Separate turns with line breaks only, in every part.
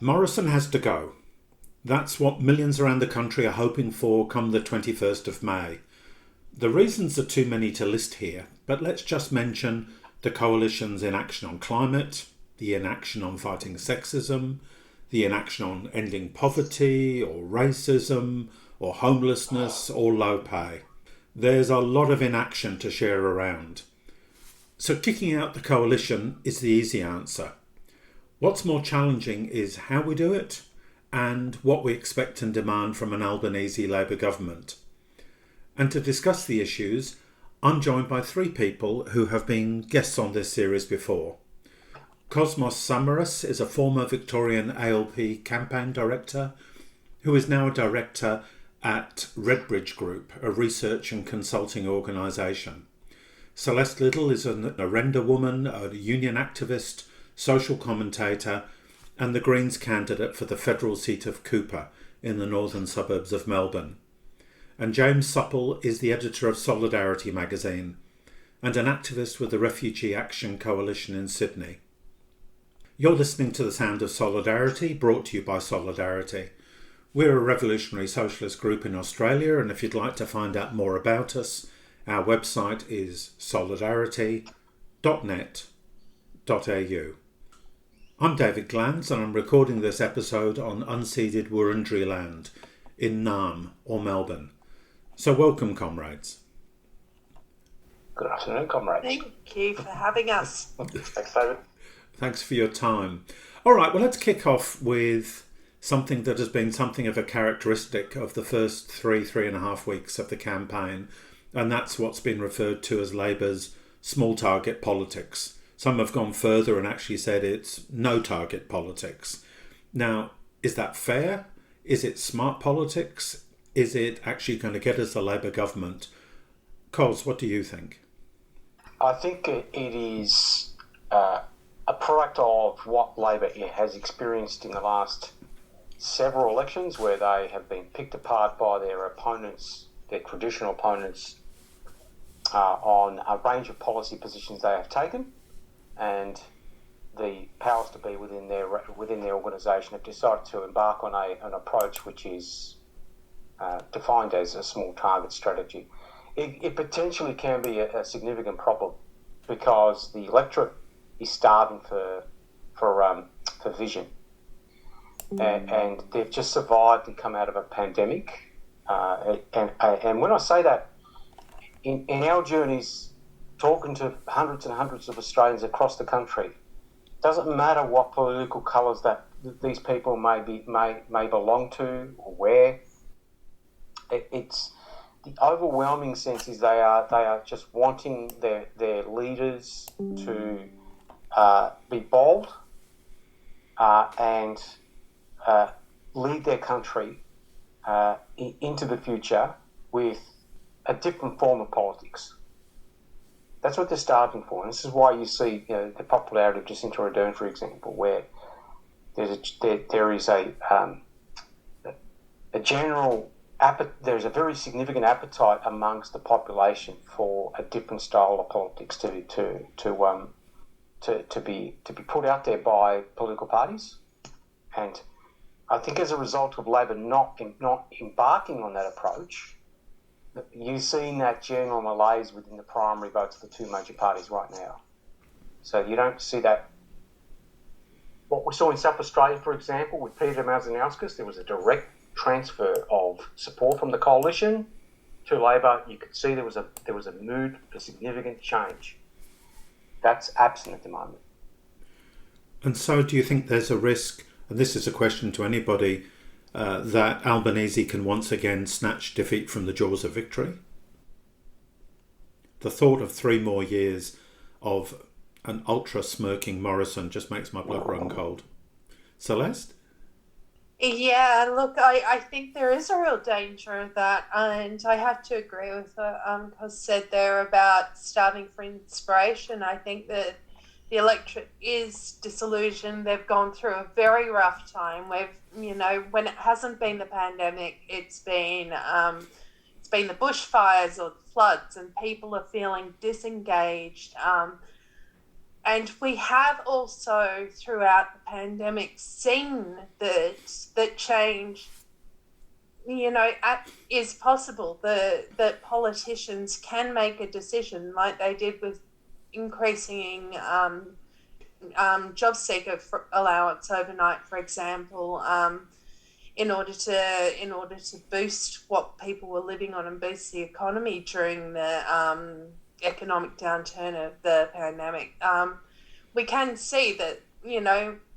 Morrison has to go. That's what millions around the country are hoping for come the 21st of May. The reasons are too many to list here, but let's just mention the coalition's inaction on climate, the inaction on fighting sexism, the inaction on ending poverty or racism or homelessness or low pay. There's a lot of inaction to share around. So kicking out the coalition is the easy answer. What's more challenging is how we do it and what we expect and demand from an Albanese Labor government. And to discuss the issues, I'm joined by three people who have been guests on this series before. Kosmos Samaras is a former Victorian ALP campaign director who is now a director at Redbridge Group, a research and consulting organisation. Celeste Liddle is an Arrernte woman, a union activist, social commentator, and the Greens candidate for the federal seat of Cooper in the northern suburbs of Melbourne. And James Supple is the editor of Solidarity magazine and an activist with the Refugee Action Coalition in Sydney. You're listening to The Sound of Solidarity, brought to you by Solidarity. We're a revolutionary socialist group in Australia, and if you'd like to find out more about us, our website is solidarity.net.au. I'm David Glanz, and I'm recording this episode on unceded Wurundjeri land in Naarm or Melbourne. So welcome, comrades.
Good afternoon, comrades.
Thank you for having us.
Thanks, David.
Thanks for your time. All right, well, let's kick off with something that has been something of a characteristic of the first three and a half weeks of the campaign, and that's what's been referred to as Labor's small target politics. Some have gone further and actually said it's no target politics. Now, is that fair? Is it smart politics? Is it actually going to get us a Labor government? Cos, what do you think?
I think it is a product of what Labor has experienced in the last several elections, where they have been picked apart by their opponents, their traditional opponents, on a range of policy positions they have taken, and the powers to be within their organisation have decided to embark on an approach which is defined as a small target strategy. It potentially can be a significant problem because the electorate is starving for vision, and they've just survived and come out of a pandemic. And when I say that, in our journeys, talking to hundreds and hundreds of Australians across the country, doesn't matter what political colours that these people may belong to or where. It's the overwhelming sense is they are just wanting their leaders to be bold and lead their country into the future with a different form of politics. That's what they're starving for, and this is why you see the popularity of Jacinta Ardern, for example, where there is a general there's a very significant appetite amongst the population for a different style of politics to be put out there by political parties, and I think as a result of Labor not embarking on that approach, you're seeing that general malaise within the primary votes of the two major parties right now. So you don't see that. What we saw in South Australia, for example, with Peter Malzanauskas, there was a direct transfer of support from the coalition to Labor. You could see there was a mood for significant change. That's absent at the moment.
And so do you think there's a risk, and this is a question to anybody, that Albanese can once again snatch defeat from the jaws of victory? The thought of 3 more years of an ultra-smirking Morrison just makes my blood run cold. Celeste?
Yeah, look, I think there is a real danger of that, and I have to agree with what Cos said there about starving for inspiration. I think that the electorate is disillusioned. They've gone through a very rough time. When it hasn't been the pandemic, it's been the bushfires or the floods, and people are feeling disengaged. And we have also throughout the pandemic seen that change, is possible. That politicians can make a decision like they did with increasing job seeker allowance overnight, for example, in order to boost what people were living on and boost the economy during the economic downturn of the pandemic. We can see that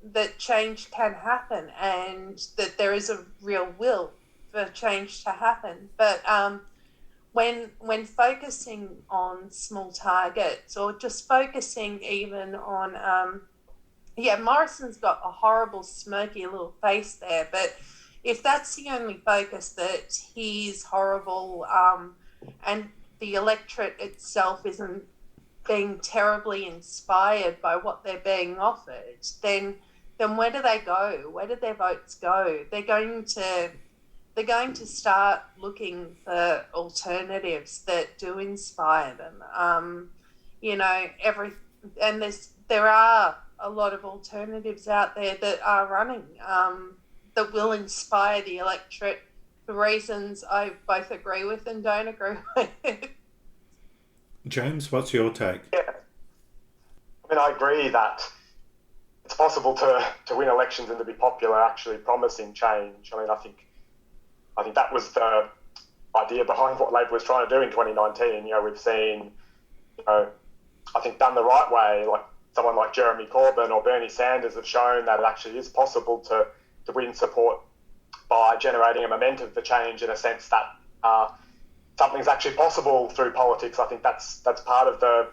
that change can happen and that there is a real will for change to happen. But when focusing on small targets, or just focusing even on Morrison's got a horrible smirky little face there, but if that's the only focus, that he's horrible, and the electorate itself isn't being terribly inspired by what they're being offered, then where do they go? Where do their votes go? They're going to start looking for alternatives that do inspire them. There are a lot of alternatives out there that are running, that will inspire the electorate for reasons I both agree with and don't agree with.
James, what's your take?
Yeah, I mean, I agree that it's possible to win elections and to be popular, actually promising change. I mean, I think that was the idea behind what Labor was trying to do in 2019. We've seen, I think done the right way, like someone like Jeremy Corbyn or Bernie Sanders have shown that it actually is possible to win support by generating a momentum for change, in a sense that something's actually possible through politics. I think that's part of the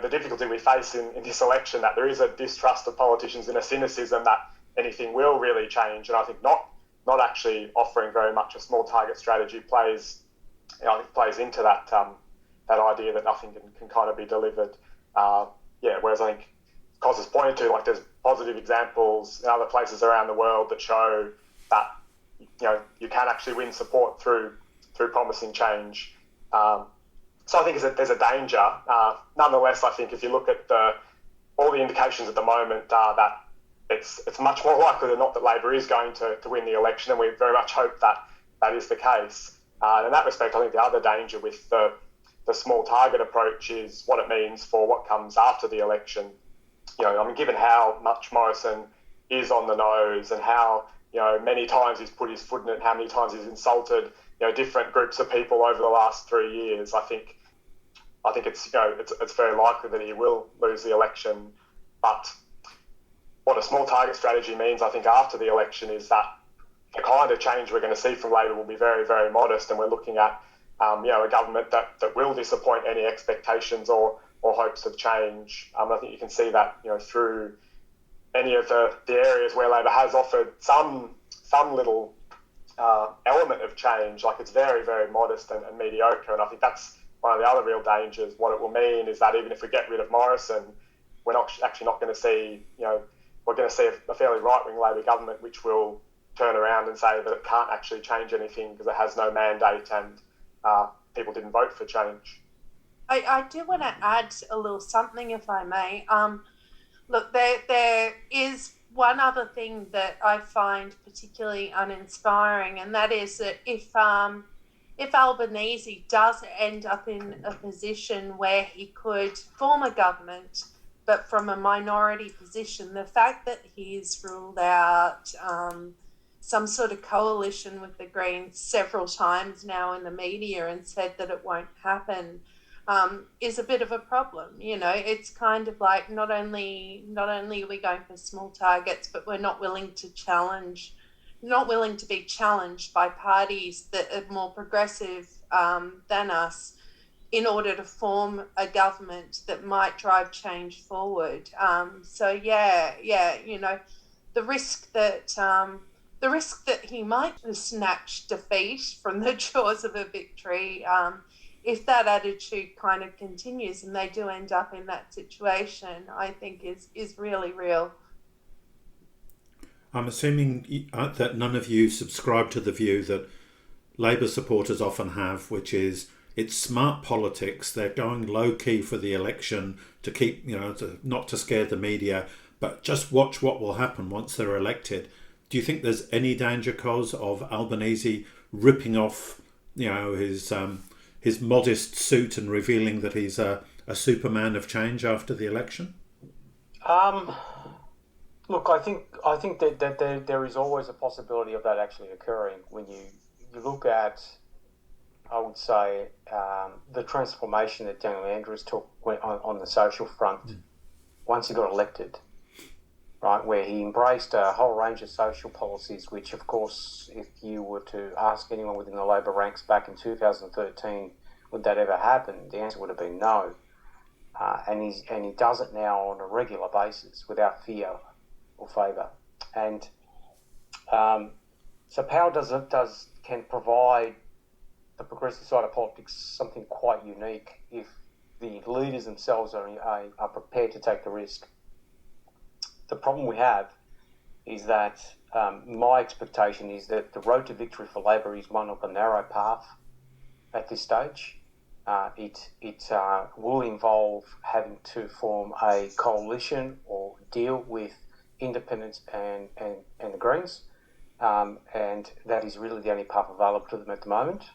difficulty we face in this election, that there is a distrust of politicians and a cynicism that anything will really change. And I think not actually offering very much a small target strategy plays into that idea that nothing can kind of be delivered. Whereas I think Kos has pointed to, like, there's positive examples in other places around the world that show that you can actually win support through promising change. So I think there's a danger. Nonetheless, I think if you look at all the indications at the moment that it's much more likely than not that Labor is going to win the election, and we very much hope that is the case. In that respect, I think the other danger with the small target approach is what it means for what comes after the election. Given how much Morrison is on the nose and how many times he's put his foot in it, how many times he's insulted different groups of people over the last 3 years, I think it's very likely that he will lose the election. But what a small target strategy means, I think, after the election is that the kind of change we're going to see from Labor will be very, very modest, and we're looking at a government that will disappoint any expectations or hopes of change. I think you can see that through any of the areas where Labor has offered some little element of change. Like, it's very, very modest and mediocre, and I think that's one of the other real dangers. What it will mean is that even if we get rid of Morrison, we're actually not going to see, we're going to see a fairly right-wing Labor government which will turn around and say that it can't actually change anything because it has no mandate and people didn't vote for change.
I do want to add a little something, if I may. Look, there is one other thing that I find particularly uninspiring, and that is that if Albanese does end up in a position where he could form a government, but from a minority position, the fact that he's ruled out some sort of coalition with the Greens several times now in the media and said that it won't happen is a bit of a problem. It's kind of like not only are we going for small targets, but we're not willing to be challenged by parties that are more progressive than us in order to form a government that might drive change forward. The risk that he might snatch defeat from the jaws of a victory, if that attitude kind of continues and they do end up in that situation, I think is really real.
I'm assuming that none of you subscribe to the view that Labor supporters often have, which is, it's smart politics. They're going low key for the election to keep, not to scare the media, but just watch what will happen once they're elected. Do you think there's any danger, Cos, of Albanese ripping off, his modest suit and revealing that he's a Superman of change after the election?
Look, I think that there is always a possibility of that actually occurring when you look at, I would say, the transformation that Daniel Andrews took on the social front once he got elected, right, where he embraced a whole range of social policies, which, of course, if you were to ask anyone within the Labor ranks back in 2013, would that ever happen? The answer would have been no. And he does it now on a regular basis without fear or favour. And so power can provide the progressive side of politics something quite unique if the leaders themselves are prepared to take the risk. The problem we have is that my expectation is that the road to victory for Labor is one of a narrow path at this stage. It will involve having to form a coalition or deal with independents and the Greens, and that is really the only path available to them at the moment.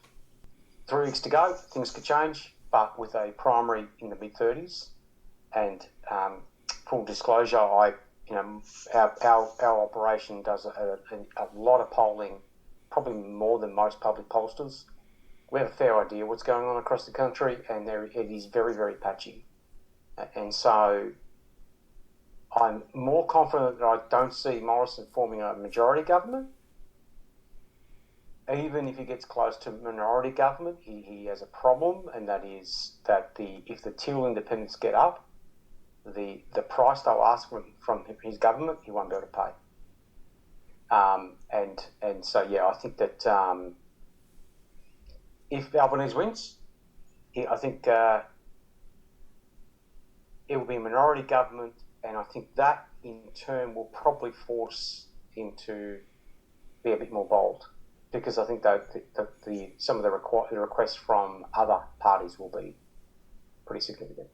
3 weeks to go, things could change, but with a primary in the mid-30s, and full disclosure, our operation does a lot of polling, probably more than most public pollsters. We have a fair idea what's going on across the country, and it is very, very patchy. And so I'm more confident that I don't see Morrison forming a majority government. Even if he gets close to minority government, he has a problem, and that is that if the Teal independents get up, the price they'll ask from his government, he won't be able to pay. And so, yeah, I think that if Albanese wins, I think it will be a minority government, and I think that in turn will probably force him to be a bit more bold, because I think that some of the requests from other parties will be pretty significant.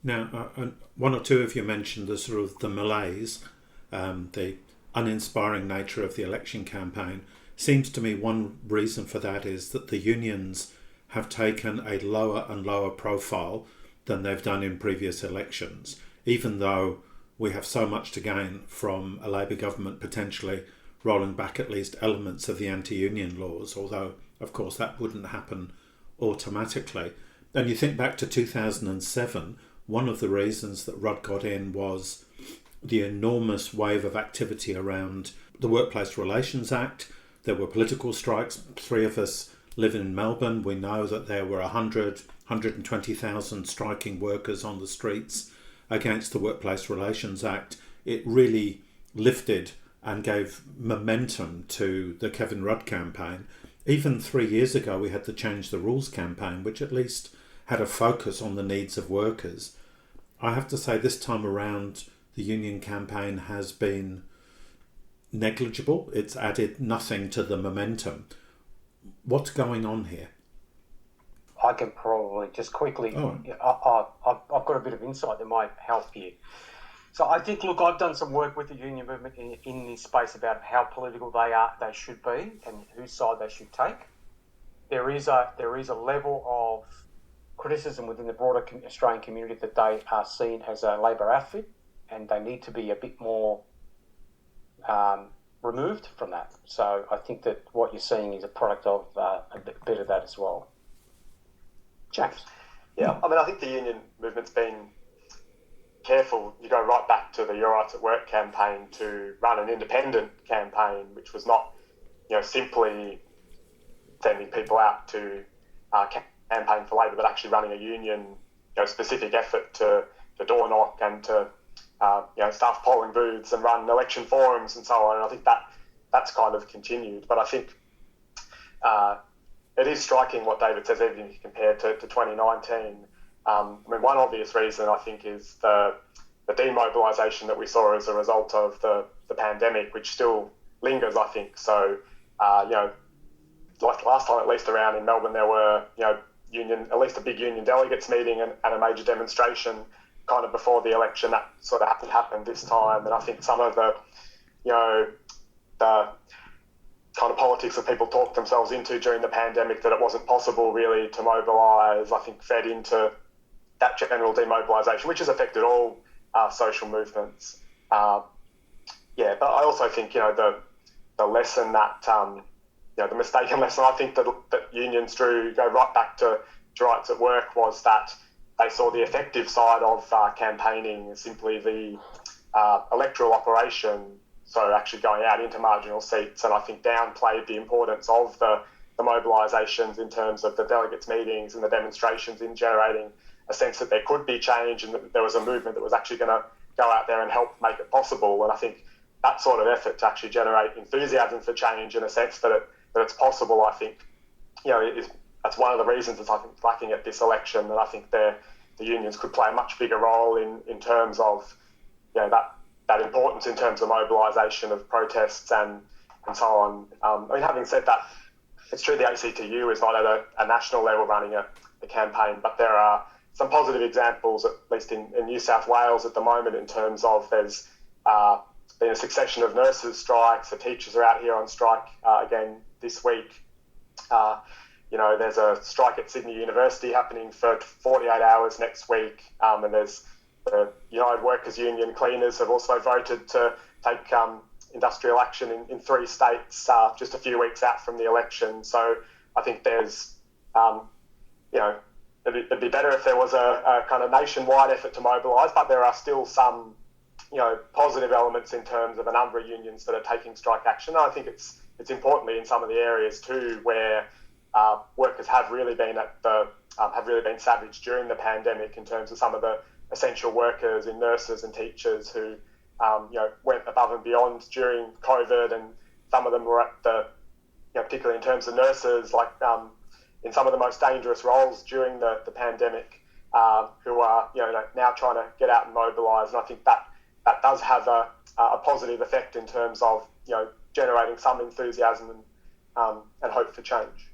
Now, one or two of you mentioned the sort of the malaise, the uninspiring nature of the election campaign. Seems to me one reason for that is that the unions have taken a lower and lower profile than they've done in previous elections, even though we have so much to gain from a Labor government potentially rolling back at least elements of the anti-union laws, although, of course, that wouldn't happen automatically. And you think back to 2007, one of the reasons that Rudd got in was the enormous wave of activity around the Workplace Relations Act. There were political strikes. 3 of us live in Melbourne. We know that there were 120,000 striking workers on the streets against the Workplace Relations Act. It really lifted and gave momentum to the Kevin Rudd campaign. Even 3 years ago, we had the Change the Rules campaign, which at least had a focus on the needs of workers. I have to say this time around, the union campaign has been negligible. It's added nothing to the momentum. What's going on here?
I can probably just quickly... I've got a bit of insight that might help here. So I think, look, I've done some work with the union movement in this space about how political they should be and whose side they should take. There is a level of criticism within the broader Australian community that they are seen as a Labor outfit, and they need to be a bit more removed from that. So I think that what you're seeing is a product of a bit of that as well. James?
Yeah, I mean, I think the union movement's been careful. You go right back to the Your Rights at Work campaign to run an independent campaign, which was not, simply sending people out to campaign for Labor, but actually running a union, specific effort to door knock and to staff polling booths and run election forums and so on. And I think that's kind of continued. But I think it is striking what David says, even if you compare to 2019. One obvious reason, I think, is the demobilisation that we saw as a result of the pandemic, which still lingers, I think. So, like last time at least around in Melbourne, there were, at least a big union delegates meeting and a major demonstration kind of before the election. That sort of hasn't happened this time. And I think some of the kind of politics that people talked themselves into during the pandemic, that it wasn't possible really to mobilise, I think fed into that general demobilisation, which has affected all social movements. But I also think, the lesson that, the mistaken lesson I think that unions drew, go right back to rights at work, was that they saw the effective side of campaigning as simply the electoral operation, so actually going out into marginal seats, and I think downplayed the importance of the mobilisations in terms of the delegates' meetings and the demonstrations in generating a sense that there could be change and that there was a movement that was actually going to go out there and help make it possible. And I think that sort of effort to actually generate enthusiasm for change and a sense that it's possible, I think, that's one of the reasons it's, I think, lacking at this election. And I think the unions could play a much bigger role in terms of, that importance in terms of mobilisation of protests and so on. Having said that, it's true the ACTU is not at a national level running a campaign, but there are some positive examples, at least in New South Wales at the moment, in terms of there's been a succession of nurses' strikes. The teachers are out here on strike again this week. There's a strike at Sydney University happening for 48 hours next week, and there's the United Workers Union cleaners have also voted to take industrial action in 3 states just a few weeks out from the election. So I think there's, it'd be better if there was a kind of nationwide effort to mobilise, but there are still some, positive elements in terms of a number of unions that are taking strike action. And I think it's importantly in some of the areas too where workers have really been savaged during the pandemic, in terms of some of the essential workers in nurses and teachers who went above and beyond during COVID, and some of them were at the, particularly in terms of nurses, like in some of the most dangerous roles during the pandemic, who are now trying to get out and mobilise. And I think that does have a positive effect in terms of generating some enthusiasm and hope for change.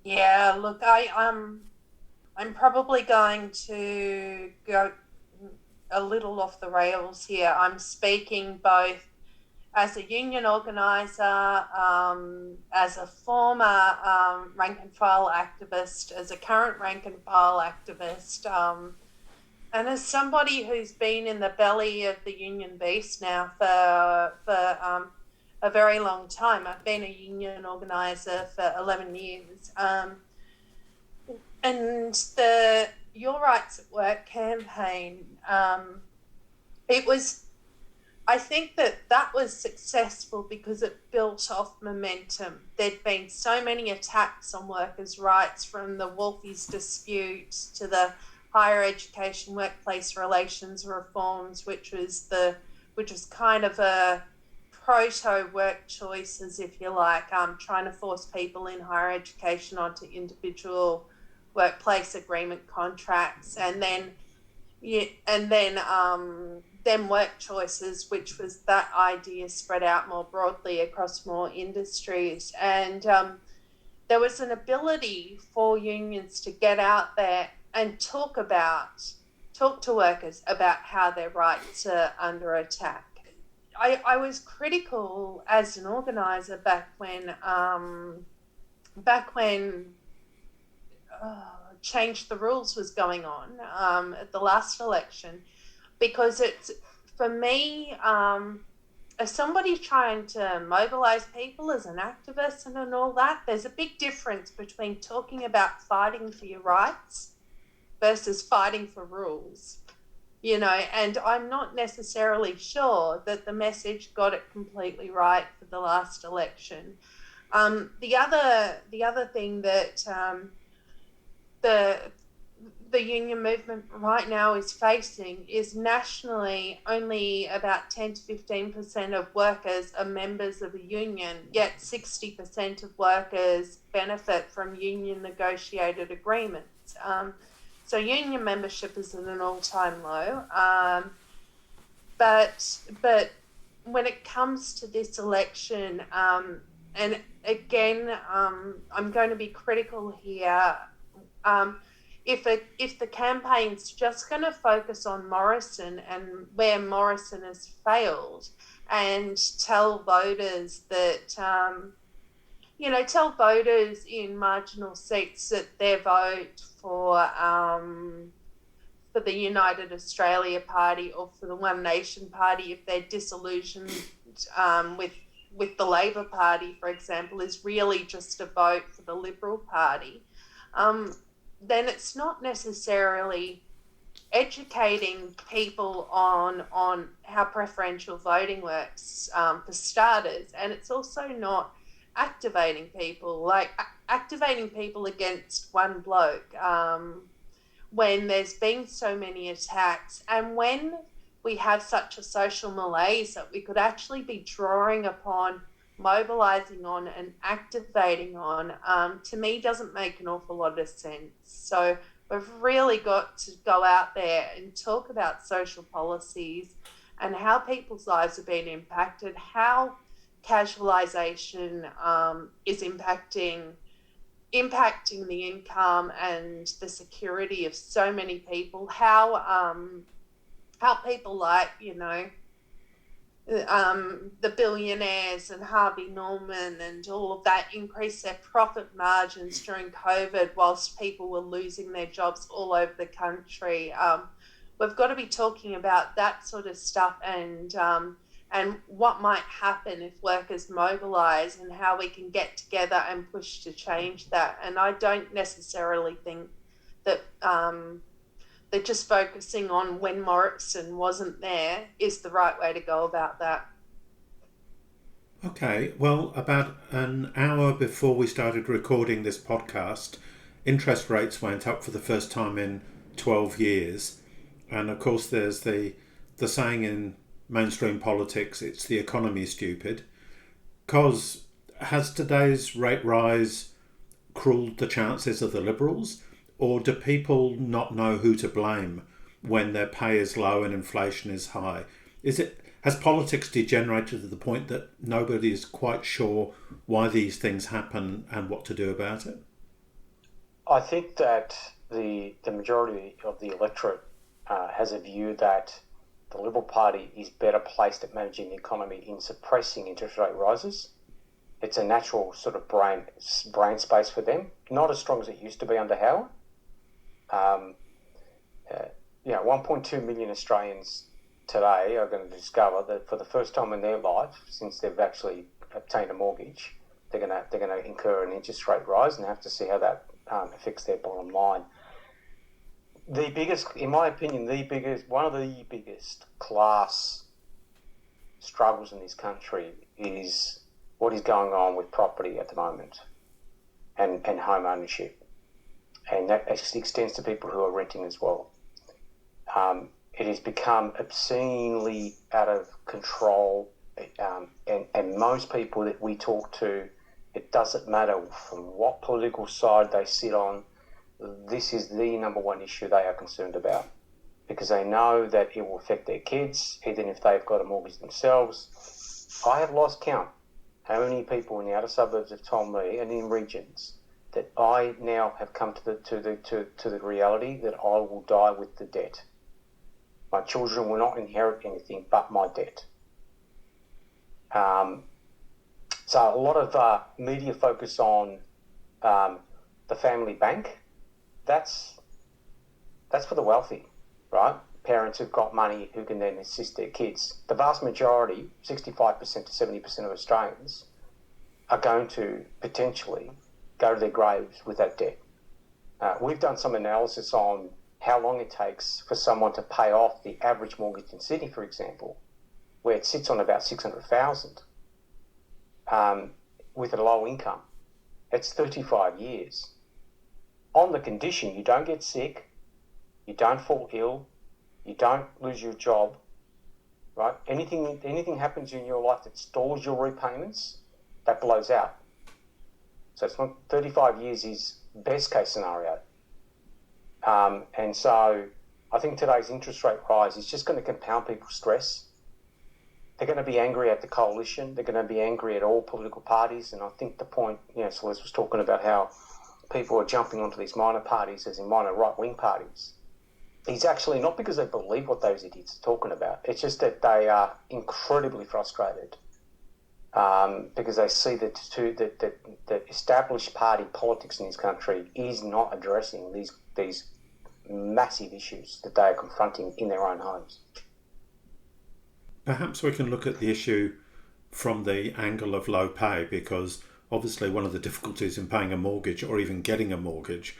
Yeah, look, I'm probably going to go a little off the rails here. I'm speaking both as a union organiser, as a former rank and file activist, as a current rank and file activist, and as somebody who's been in the belly of the union beast now for a very long time. I've been a union organiser for 11 years. And the Your Rights at Work campaign, I think that was successful because it built off momentum. There'd been so many attacks on workers' rights, from the Wolfies dispute to the higher education workplace relations reforms, which was kind of a proto work choices, if you like, trying to force people in higher education onto individual workplace agreement contracts, and then work choices, which was that idea spread out more broadly across more industries. And there was an ability for unions to get out there and talk to workers about how their rights are under attack. I was critical as an organiser back when Change the Rules was going on at the last election, because it's, for me, as somebody trying to mobilise people as an activist and all that, there's a big difference between talking about fighting for your rights versus fighting for rules. And I'm not necessarily sure that the message got it completely right for the last election. The other thing that the union movement right now is facing is, nationally only about 10 to 15% of workers are members of a union, yet 60% of workers benefit from union negotiated agreements. So union membership is at an all-time low. But when it comes to this election, and again, I'm going to be critical here. If the campaign's just going to focus on Morrison and where Morrison has failed, and tell voters that, tell voters in marginal seats that their vote for the United Australia Party or for the One Nation Party, if they're disillusioned with the Labor Party, for example, is really just a vote for the Liberal Party, then it's not necessarily educating people on how preferential voting works, for starters, and it's also not activating people against one bloke, when there's been so many attacks, and when we have such a social malaise that we could actually be drawing upon, mobilising on and activating on, to me doesn't make an awful lot of sense. So we've really got to go out there and talk about social policies and how people's lives have been impacted, how casualisation is impacting the income and the security of so many people, how people like, the billionaires and Harvey Norman and all of that increase their profit margins during COVID whilst people were losing their jobs all over the country. We've got to be talking about that sort of stuff, and what might happen if workers mobilise, and how we can get together and push to change that. And I don't necessarily think that that just focusing on when Morrison wasn't there is the right way to go about that.
Okay, well, about an hour before we started recording this podcast, interest rates went up for the first time in 12 years. And of course, there's the saying in mainstream politics, it's the economy, stupid. Cos, has today's rate rise cruelled the chances of the Liberals? Or do people not know who to blame when their pay is low and inflation is high? Has politics degenerated to the point that nobody is quite sure why these things happen and what to do about it?
I think that the majority of the electorate has a view that the Liberal Party is better placed at managing the economy in suppressing interest rate rises. It's a natural sort of brain space for them, not as strong as it used to be under Howard. 1.2 million Australians today are going to discover that for the first time in their life, since they've actually obtained a mortgage, they're going to incur an interest rate rise and have to see how that affects their bottom line. The biggest, in my opinion, one of the biggest class struggles in this country is what is going on with property at the moment and home ownership. And that actually extends to people who are renting as well. It has become obscenely out of control, and most people that we talk to, it doesn't matter from what political side they sit on, this is the number one issue they are concerned about, because they know that it will affect their kids, even if they've got a mortgage themselves. I have lost count how many people in the outer suburbs have told me, and in regions, that I now have come to the reality that I will die with the debt. My children will not inherit anything but my debt. So a lot of media focus on the family bank. That's for the wealthy, right? Parents who've got money who can then assist their kids. The vast majority, 65% to 70% of Australians, are going to potentially go to their graves with that debt. We've done some analysis on how long it takes for someone to pay off the average mortgage in Sydney, for example, where it sits on about 600,000 with a low income. It's 35 years. On the condition you don't get sick, you don't fall ill, you don't lose your job, right? Anything happens in your life that stalls your repayments, that blows out. So it's not 35 years is best case scenario. And so I think today's interest rate rise is just going to compound people's stress. they're going to be angry at the coalition. They're going to be angry at all political parties. And I think the point, Celeste was talking about how people are jumping onto these minor parties, as in minor right-wing parties. It's actually not because they believe what those idiots are talking about. It's just that they are incredibly frustrated because they see that the established party politics in this country is not addressing these massive issues that they are confronting in their own homes.
Perhaps we can look at the issue from the angle of low pay, because obviously one of the difficulties in paying a mortgage or even getting a mortgage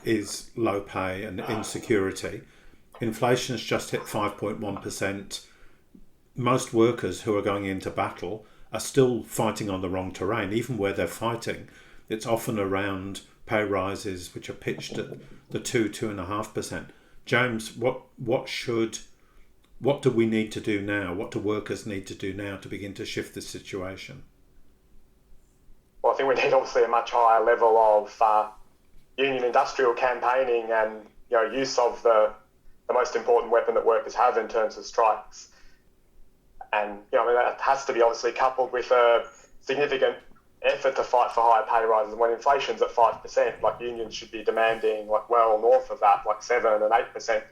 is low pay and insecurity. Inflation has just hit 5.1%. Most workers who are going into battle are still fighting on the wrong terrain. Even where they're fighting, it's often around pay rises which are pitched at the 2.5%. James, what do we need to do now? What do workers need to do now to begin to shift this situation?
Well, I think we need obviously a much higher level of union industrial campaigning and use of the most important weapon that workers have in terms of strikes. And that has to be obviously coupled with a significant effort to fight for higher pay rises. And when inflation's at 5%, like unions should be demanding well north of that, 7 and 8%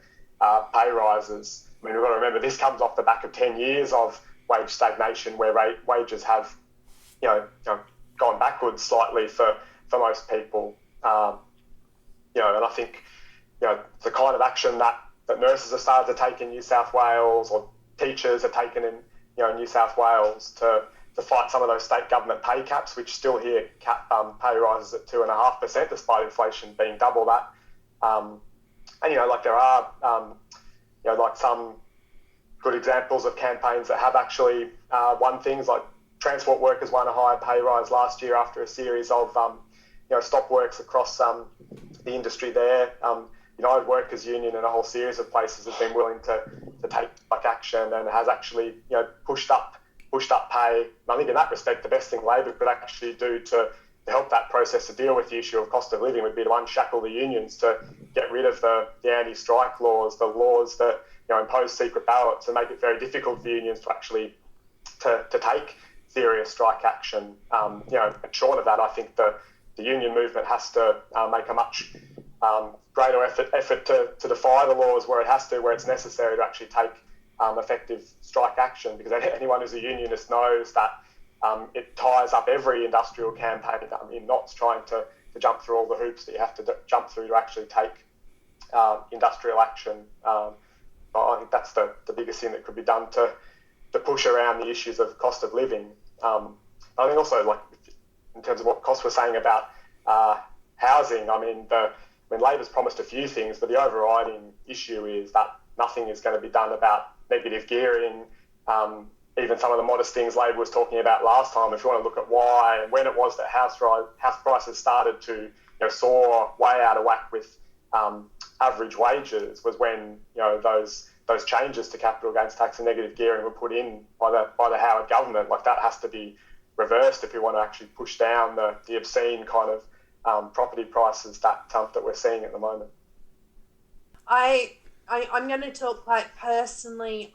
pay rises. I mean, we've got to remember this comes off the back of 10 years of wage stagnation, where wages have gone backwards slightly for most people. And I think the kind of action that nurses have started to take in New South Wales, or teachers have taken in New South Wales to fight some of those state government pay caps, which still here cap pay rises at 2.5%, despite inflation being double that. And there are some good examples of campaigns that have actually won things. Like transport workers won a higher pay rise last year after a series of stop works across the industry there. United Workers Union and a whole series of places have been willing to take action, and has actually pushed up pay. And I think in that respect, the best thing Labor could actually do to help that process to deal with the issue of cost of living would be to unshackle the unions, to get rid of the anti-strike laws, the laws that impose secret ballots and make it very difficult for unions to actually to take serious strike action. Short of that, I think the union movement has to make a much greater effort to defy the laws where it's necessary to actually take effective strike action, because anyone who's a unionist knows that it ties up every industrial campaign in knots, trying to jump through all the hoops that you have to jump through to actually take industrial action. I think that's the biggest thing that could be done to push around the issues of cost of living. I think also, in terms of what Kos was saying about housing, Labor's promised a few things, but the overriding issue is that nothing is going to be done about negative gearing. Even some of the modest things Labor was talking about last time, if you want to look at why and when it was that house prices started to soar way out of whack with average wages, was when those changes to capital gains tax and negative gearing were put in by the Howard government. That has to be reversed if we want to actually push down the obscene kind of property prices that we're seeing at the moment.
I'm going to talk personally.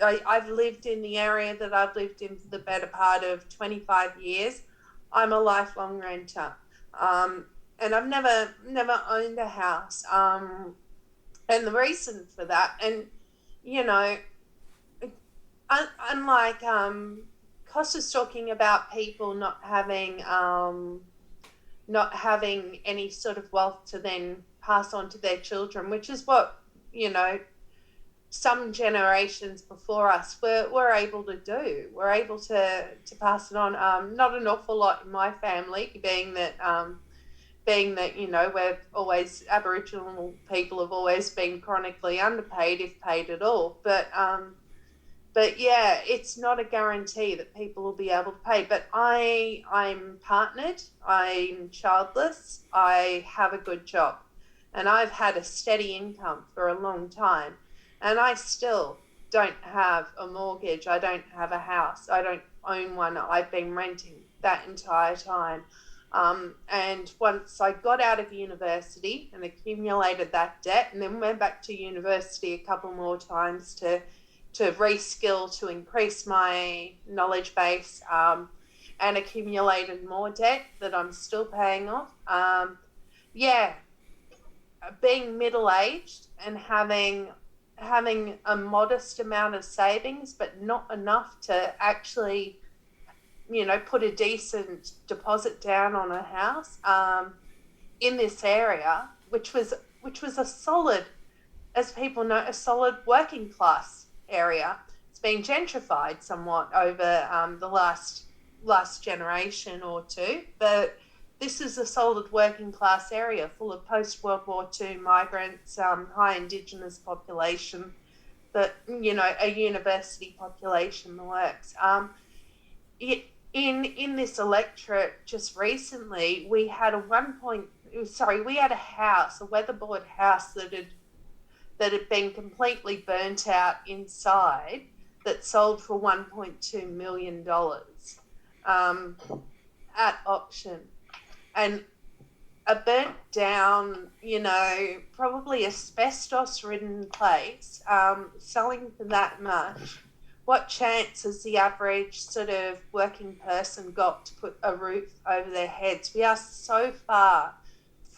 I've lived in the area that I've lived in for the better part of 25 years. I'm a lifelong renter, and I've never owned a house. And the reason for that, and unlike Kos was talking about people not having any sort of wealth to then pass on to their children, which is what some generations before us were able to do. We're able to pass it on. Not an awful lot in my family, being that we're always, Aboriginal people have always been chronically underpaid, if paid at all. But yeah, it's not a guarantee that people will be able to pay. But I'm partnered, I'm childless, I have a good job, and I've had a steady income for a long time, and I still don't have a mortgage, I don't have a house, I don't own one, I've been renting that entire time. And once I got out of university and accumulated that debt, and then went back to university a couple more times to reskill, to increase my knowledge base, and accumulated more debt that I'm still paying off. Being middle-aged and having a modest amount of savings, but not enough to actually, put a decent deposit down on a house in this area, which was a solid, as people know, a solid working class area. It's been gentrified somewhat over the last generation or two, but this is a solid working class area full of post-World War II migrants, high Indigenous population, but, a university population, the works. In this electorate just recently, we had a weatherboard house that had been completely burnt out inside, that sold for $1.2 million at auction. And a burnt down, probably asbestos-ridden place, selling for that much. What chance has the average sort of working person got to put a roof over their heads? We are so far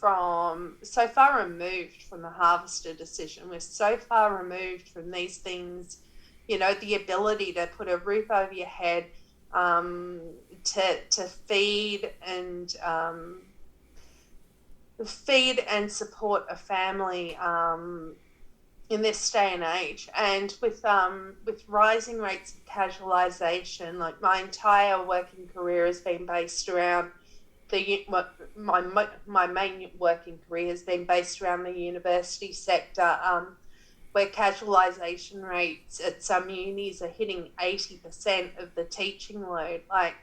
removed from the harvester decision. We're so far removed from these things, the ability to put a roof over your head, to feed and support a family in this day and age. And with rising rates of casualisation, like my entire working career has been based around my main working career has been based around the university sector, where casualisation rates at some unis are hitting 80% of the teaching load. Like,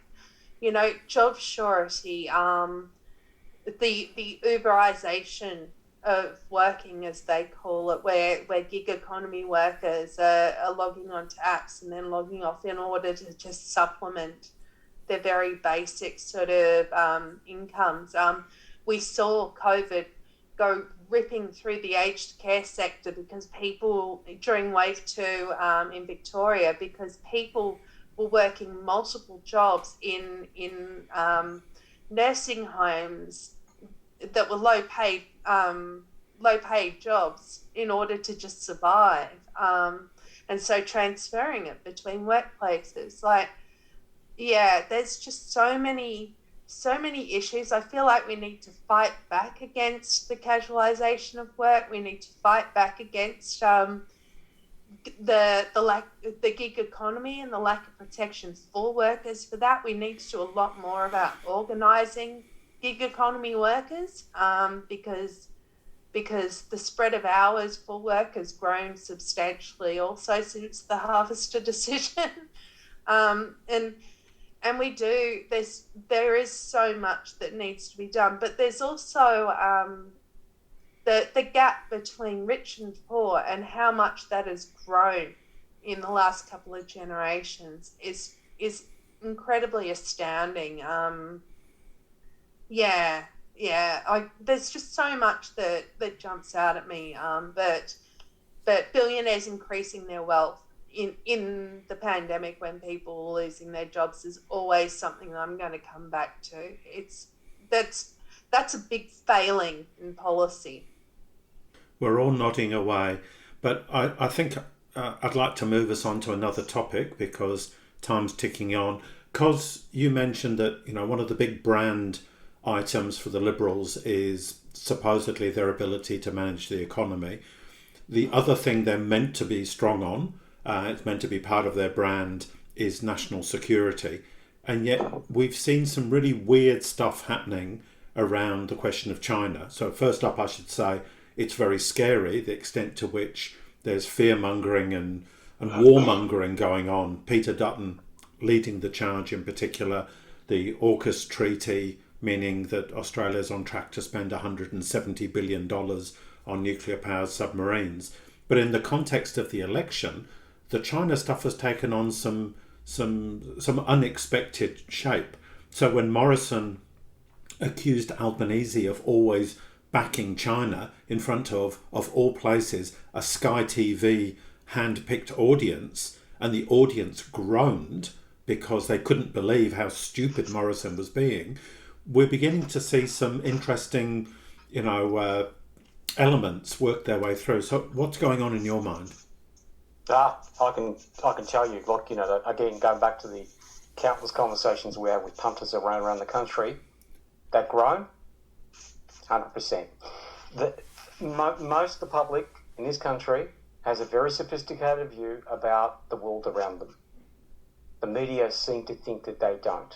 job surety, the Uberization of working, as they call it, where gig economy workers are logging onto apps and then logging off in order to just supplement their very basic sort of incomes. We saw COVID go ripping through the aged care sector because people, during wave 2 in Victoria, because people were working multiple jobs in nursing homes that were low paid jobs in order to just survive, and so transferring it between workplaces, there's just so many issues. I feel like we need to fight back against the casualisation of work. We need to fight back against the gig economy and the lack of protections for workers. For that, we need to do a lot more about organising gig economy workers, because the spread of hours for work has grown substantially also since the harvester decision. And there is so much that needs to be done, but there's also the gap between rich and poor, and how much that has grown in the last couple of generations is incredibly astounding. There's just so much that jumps out at me. But billionaires increasing their wealth in the pandemic, when people were losing their jobs, is always something that I'm going to come back to. That's a big failing in policy.
We're all nodding away, but I think I'd like to move us on to another topic because time's ticking on. Cos, you mentioned that one of the big brand items for the Liberals is supposedly their ability to manage the economy. The other thing they're meant to be strong on, it's meant to be part of their brand, is national security. And yet we've seen some really weird stuff happening around the question of China. So first up, I should say, it's very scary, the extent to which there's fear-mongering and warmongering going on. Peter Dutton leading the charge, in particular, the AUKUS treaty, meaning that Australia's on track to spend $170 billion on nuclear-powered submarines. But in the context of the election, the China stuff has taken on some unexpected shape. So when Morrison accused Albanese of always backing China in front of all places, a Sky TV hand-picked audience, and the audience groaned because they couldn't believe how stupid Morrison was being, we're beginning to see some interesting, elements work their way through. So what's going on in your mind?
I can tell you, again, going back to the countless conversations we have with punters around the country, that groan, 100%. Most of the public in this country has a very sophisticated view about the world around them. The media seem to think that they don't,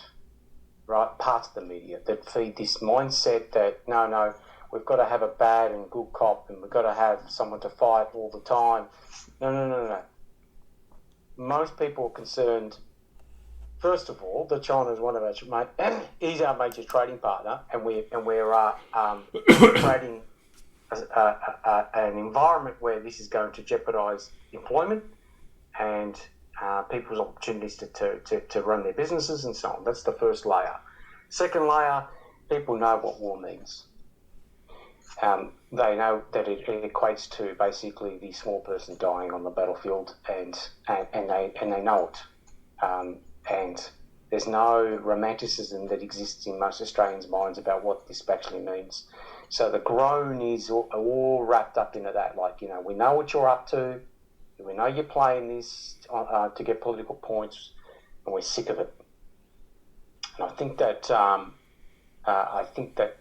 right? Parts of the media that feed this mindset that, no, we've got to have a bad and good cop and we've got to have someone to fight all the time. No. Most people are concerned, first of all, that China is one of our he's our major trading partner, and we're trading an environment where this is going to jeopardise employment and people's opportunities to run their businesses and so on. That's the first layer. Second layer, people know what war means. They know that it equates to basically the small person dying on the battlefield, and they know it. And there's no romanticism that exists in most Australians' minds about what this actually means. So the groan is all wrapped up into that. We know what you're up to. We know you're playing this to get political points, and we're sick of it. And I think that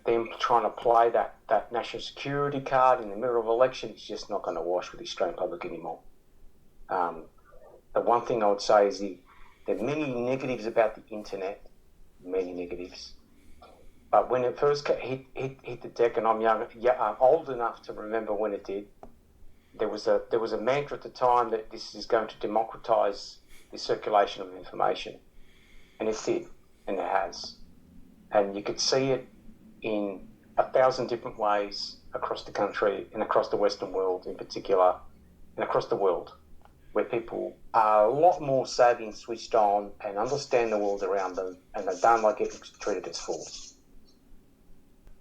them trying to play that national security card in the middle of an election is just not going to wash with the Australian public anymore. The one thing I would say is there are many negatives about the internet, many negatives. But when it first hit the deck, and I'm old enough to remember when it did, there was a mantra at the time that this is going to democratise the circulation of information, and it did, and it has. And you could see it in 1,000 different ways across the country and across the Western world in particular, and across the world, where people are a lot more savvy and switched on and understand the world around them, and they don't like getting treated as fools.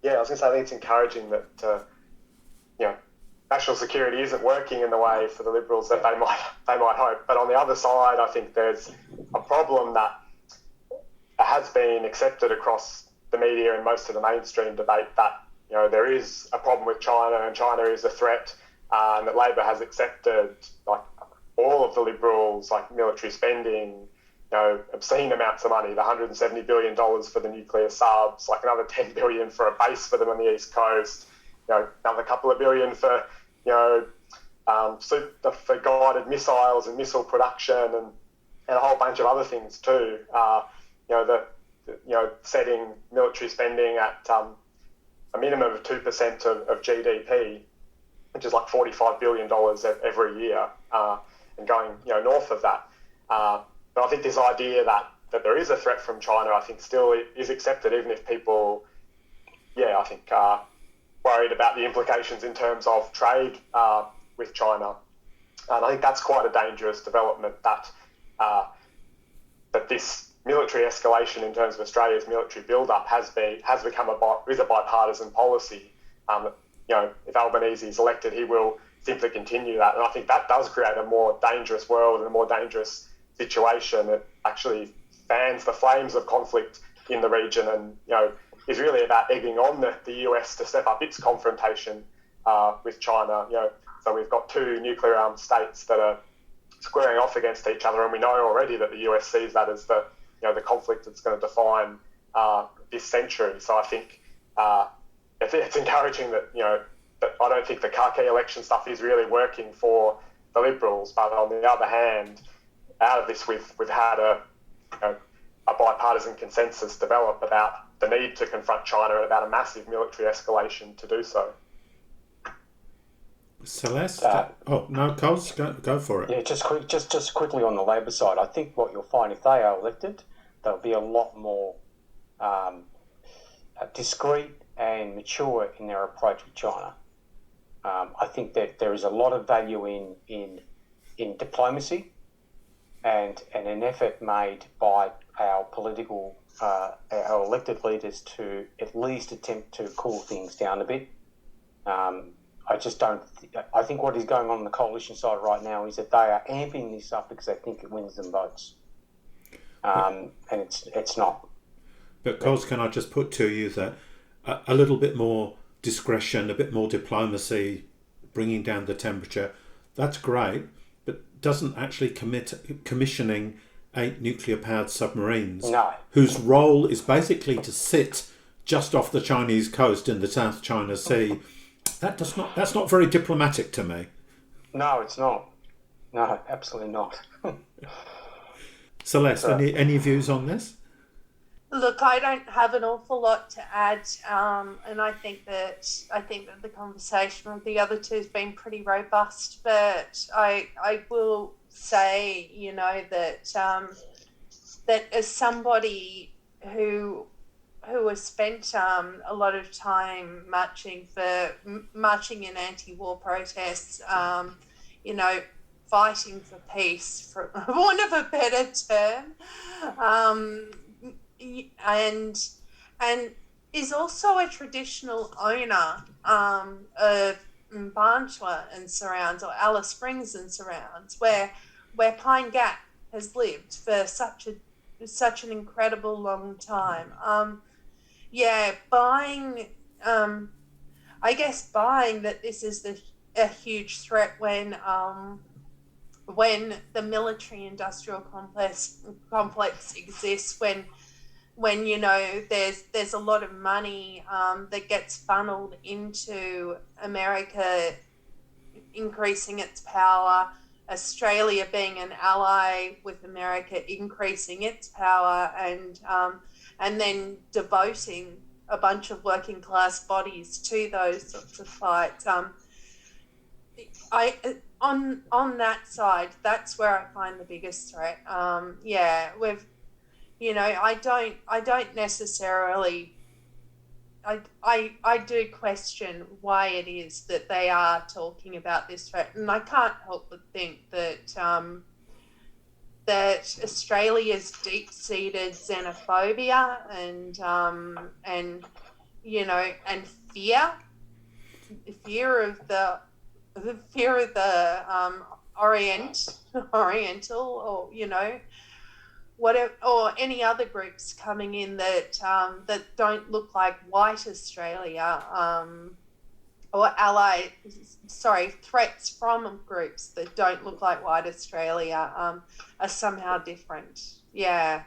Yeah, I was going to say, I think it's encouraging that national security isn't working in the way for the Liberals that they might hope. But on the other side, I think there's a problem that has been accepted across the media and most of the mainstream debate that there is a problem with China and China is a threat, and that Labor has accepted all of the Liberals military spending, obscene amounts of money, the $170 billion for the nuclear subs, another $10 billion for a base for them on the East Coast, another couple of billion for for guided missiles and missile production and a whole bunch of other things too. Setting military spending at a minimum of 2% of GDP, which is $45 billion every year, and going north of that. But I think this idea that there is a threat from China, I think still is accepted, even if people, I think, are worried about the implications in terms of trade with China. And I think that's quite a dangerous development that this military escalation in terms of Australia's military build-up has become a bipartisan policy. If Albanese is elected, he will simply continue that. And I think that does create a more dangerous world and a more dangerous situation. It actually fans the flames of conflict in the region and, is really about egging on the US to step up its confrontation with China. So we've got two nuclear-armed states that are squaring off against each other, and we know already that the US sees that as the conflict that's going to define this century. So I think it's encouraging that that I don't think the khaki election stuff is really working for the Liberals. But on the other hand, out of this, we've had a bipartisan consensus develop about the need to confront China and about a massive military escalation to do so.
Celeste? Coles, go for it.
Yeah, just quickly on the Labor side, I think what you'll find if they are elected, they'll be a lot more discreet and mature in their approach with China. I think that there is a lot of value in diplomacy and an effort made by our political, our elected leaders to at least attempt to cool things down a bit. I just don't. I think what is going on the coalition side right now is that they are amping this up because they think it wins them votes, and it's not.
But Cos, can I just put to you that a little bit more discretion, a bit more diplomacy, bringing down the temperature, that's great, but doesn't actually commissioning 8 nuclear-powered submarines, whose role is basically to sit just off the Chinese coast in the South China Sea. That's not very diplomatic to me.
No, it's not. No, absolutely not.
Celeste, any views on this?
Look, I don't have an awful lot to add, and I think that the conversation with the other two has been pretty robust. But I will say, that that as somebody who has spent a lot of time marching in anti-war protests, fighting for peace, for want of a better term. And is also a traditional owner of Mbantua and surrounds, or Alice Springs and surrounds, where Pine Gap has lived for such an incredible long time. Buying that this is a huge threat when the military-industrial complex exists, when there's a lot of money that gets funneled into America increasing its power, Australia being an ally with America increasing its power, and then devoting a bunch of working class bodies to those sorts of fights. On that side, that's where I find the biggest threat. I don't necessarily. I do question why it is that they are talking about this threat, and I can't help but think that that Australia's deep-seated xenophobia and fear of the Oriental, or whatever, or any other groups coming in that don't look like white Australia, or threats from groups that don't look like white Australia are somehow different. Yeah.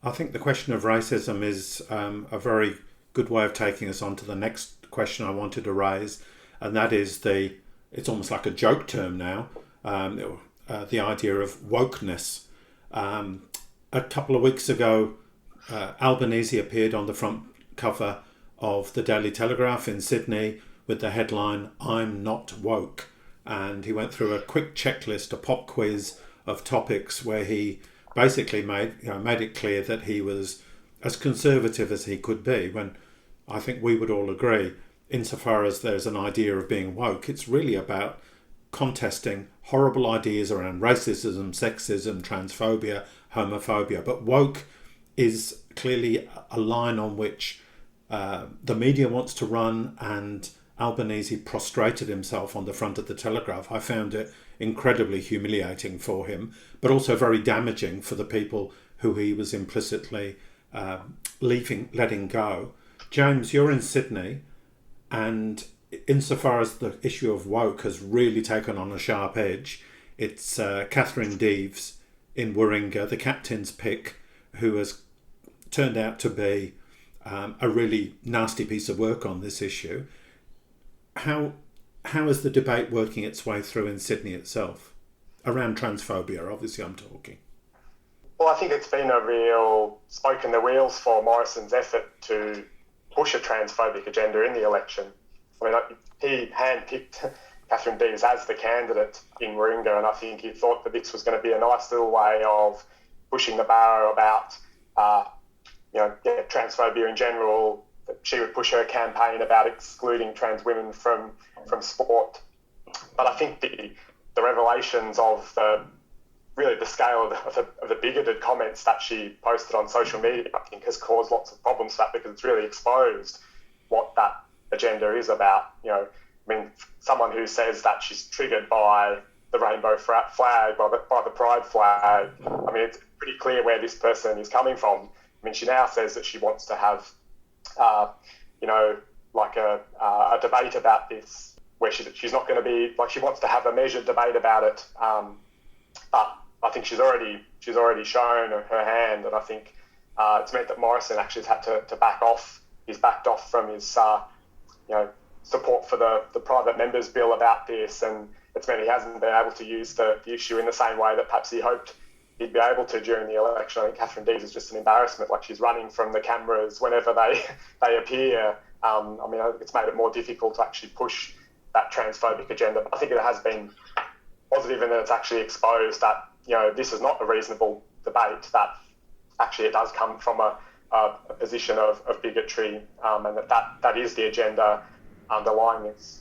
I think the question of racism is a very good way of taking us on to the next question I wanted to raise, and that is it's almost like a joke term now, the idea of wokeness. A couple of weeks ago, Albanese appeared on the front cover of the Daily Telegraph in Sydney with the headline, "I'm not woke." And he went through a quick checklist, a pop quiz of topics where he basically made it clear that he was as conservative as he could be, when I think we would all agree, insofar as there's an idea of being woke, it's really about contesting horrible ideas around racism, sexism, transphobia, homophobia. But woke is clearly a line on which the media wants to run, and Albanese prostrated himself on the front of the Telegraph. I found it incredibly humiliating for him, but also very damaging for the people who he was implicitly letting go. James, you're in Sydney, and insofar as the issue of woke has really taken on a sharp edge, it's Catherine Deves in Warringah, the captain's pick, who has turned out to be a really nasty piece of work on this issue. How is the debate working its way through in Sydney itself? Around transphobia, obviously I'm talking.
Well, I think it's been a real smoke in the wheels for Morrison's effort to push a transphobic agenda in the election. I mean, he handpicked Catherine Deves as the candidate in Warringah, and I think he thought that this was going to be a nice little way of pushing the barrow about, transphobia in general. That she would push her campaign about excluding trans women from sport. But I think the revelations of the scale of the bigoted comments that she posted on social media, I think, has caused lots of problems for that, because it's really exposed what that agenda is about. I mean, someone who says that she's triggered by the rainbow flag, by the pride flag, I mean, it's pretty clear where this person is coming from. I mean, she now says that she wants to have, like a debate about this, where she's not going to be, like, she wants to have a measured debate about it. But I think she's already shown her hand, and I think it's meant that Morrison actually has had to back off. He's backed off from his, support for the private members bill about this, and it's meant he hasn't been able to use the issue in the same way that perhaps he hoped he'd be able to during the election. I think Catherine Dees is just an embarrassment. Like, she's running from the cameras whenever they appear. I mean, I think it's made it more difficult to actually push that transphobic agenda. But I think it has been positive in that it's actually exposed that, this is not a reasonable debate, that actually it does come from a position of bigotry, and that is the agenda underlying this.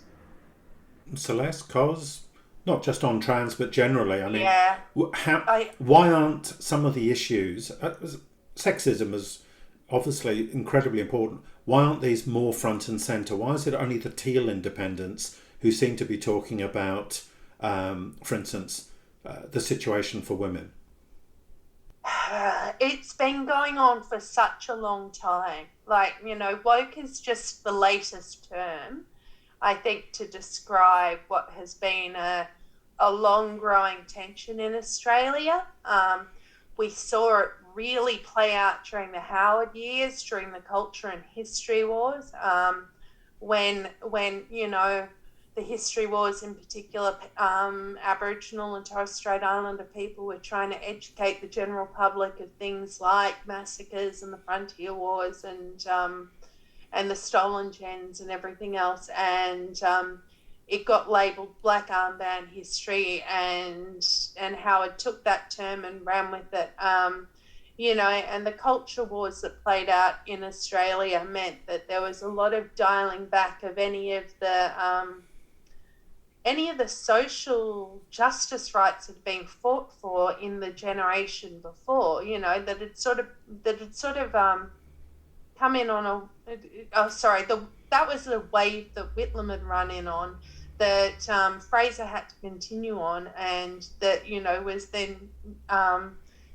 Celeste, Cos, not just on trans but generally, I mean,
yeah.
Why aren't some of the issues, sexism is obviously incredibly important, why aren't these more front and centre? Why is it only the teal independents who seem to be talking about, for instance, the situation for women?
It's been going on for such a long time. Like, woke is just the latest term, I think, to describe what has been a long growing tension in Australia. We saw it really play out during the Howard years, during the culture and history wars, when the history wars in particular, Aboriginal and Torres Strait Islander people were trying to educate the general public of things like massacres and the frontier wars and the stolen gens and everything else. And it got labelled Black Armband history, and Howard took that term and ran with it. And the culture wars that played out in Australia meant that there was a lot of dialing back of any of the social justice rights that had been fought for in the generation before, that had sort of come in on that was the wave that Whitlam had run in on, that Fraser had to continue on, and that, was then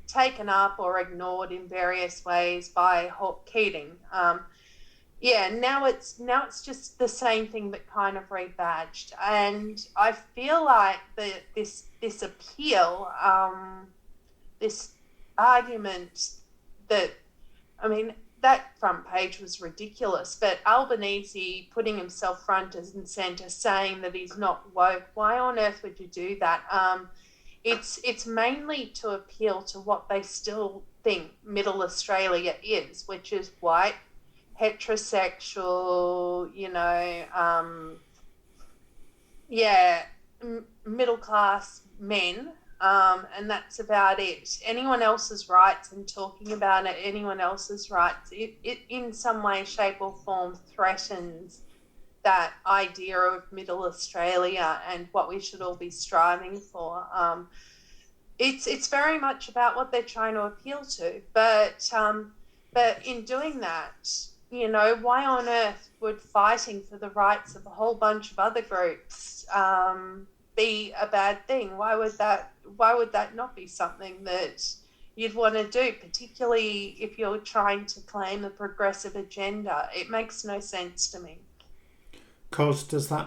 taken up or ignored in various ways by Keating. Now it's just the same thing but kind of rebadged, and I feel like this appeal, this argument that, I mean, that front page was ridiculous, but Albanese putting himself front and centre saying that he's not woke, why on earth would you do that? It's mainly to appeal to what they still think Middle Australia is, which is white, heterosexual, middle class men, and that's about it. Anyone else's rights and talking about anyone else's rights, it in some way, shape or form threatens that idea of Middle Australia and what we should all be striving for. It's very much about what they're trying to appeal to, but in doing that, why on earth would fighting for the rights of a whole bunch of other groups be a bad thing? Why would that not be something that you'd want to do, particularly if you're trying to claim a progressive agenda? It makes no sense to me.
Cos, does that